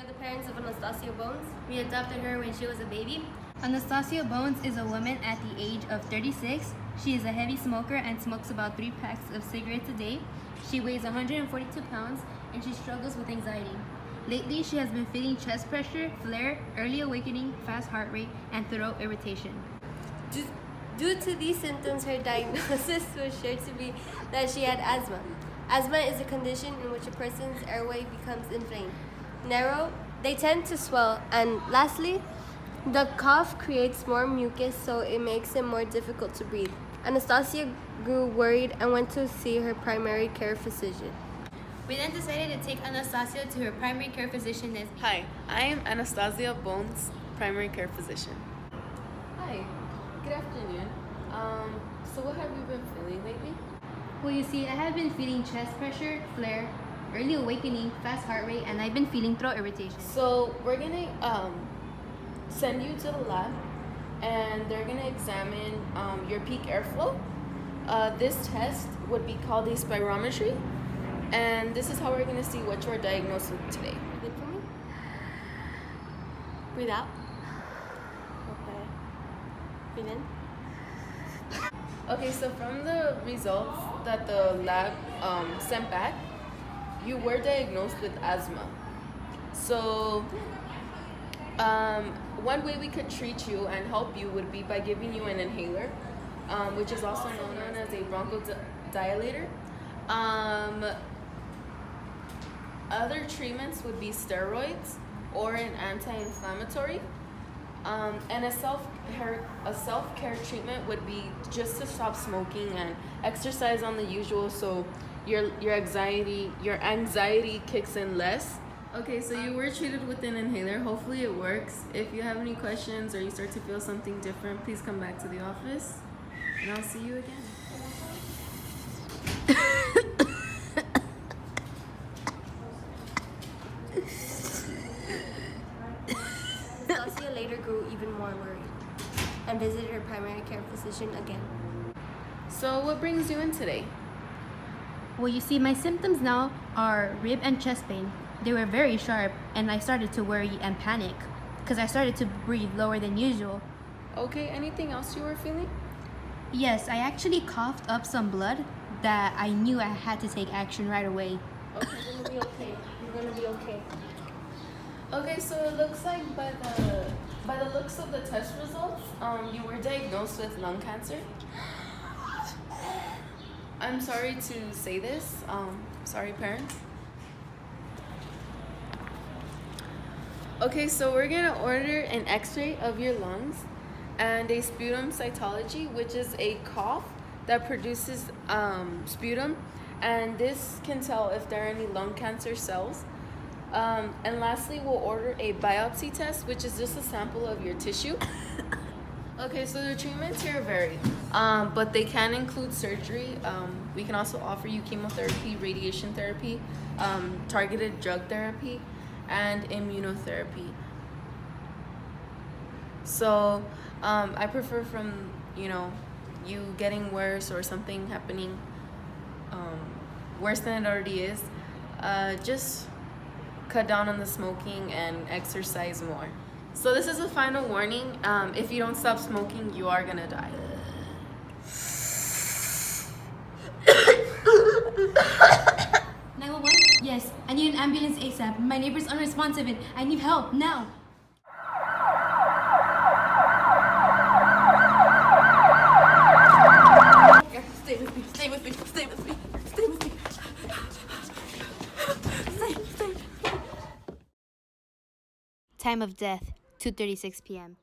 are the parents of Anastasia Bones. We adopted her when she was a baby. Anastasia Bones is a woman at the age of 36. She is a heavy smoker and smokes about 3 packs of cigarettes a day. She weighs 142 pounds and she struggles with anxiety. Lately, she has been feeling chest pressure, flare, early awakening, fast heart rate, and throat irritation. Due to these symptoms, her diagnosis was shared to be that she had asthma. Asthma is a condition in which a person's airway becomes inflamed, narrow, they tend to swell, and lastly, the cough creates more mucus, so it makes it more difficult to breathe. Anastasia grew worried and went to see her primary care physician. We then decided to take Anastasia to her primary care physician. Hi, I am Anastasia Bones, primary care physician. Hi, good afternoon. So what have you been feeling lately? Well, you see, I have been feeling chest pressure, flare, early awakening, fast heart rate, and I've been feeling throat irritation. So we're gonna send you to the lab, and they're gonna examine your peak airflow. This test would be called a spirometry, and this is how we're gonna see what you're diagnosed with today. Breathe in for me. Breathe out. Okay. Breathe in. Okay, so from the results that the lab sent back, you were diagnosed with asthma. So one way we could treat you and help you would be by giving you an inhaler, which is also known as a bronchodilator. Other treatments would be steroids or an anti-inflammatory. And a self-care treatment would be just to stop smoking and exercise on the usual, so your anxiety kicks in less. Okay, so you were treated with an inhaler. Hopefully it works. If you have any questions or you start to feel something different, please come back to the office, and I'll see you again. Anastasia later grew even more worried and visited her primary care physician again. So what brings you in today? Well, you see, my symptoms now are rib and chest pain. They were very sharp, and I started to worry and panic because I started to breathe lower than usual. Okay, anything else you were feeling? Yes, I actually coughed up some blood that I knew I had to take action right away. Okay, you're gonna be okay. You're gonna be okay. Okay, so it looks like by the looks of the test results, you were diagnosed with lung cancer. I'm sorry to say this. Sorry, parents. Okay, so we're gonna order an X-ray of your lungs and a sputum cytology, which is a cough that produces sputum, and this can tell if there are any lung cancer cells. And lastly, we'll order a biopsy test, which is just a sample of your tissue. Okay, so the treatments here vary, but they can include surgery. We can also offer you chemotherapy, radiation therapy, targeted drug therapy, and immunotherapy. So I prefer from you getting worse or something happening worse than it already is, just cut down on the smoking and exercise more. So this is a final warning. If you don't stop smoking, you are gonna die. 911? Yes, I need an ambulance ASAP. My neighbor's unresponsive and I need help now. Stay with me. Stay with me. Stay with me. Stay with me. Stay. Time of death, 2:36 p.m.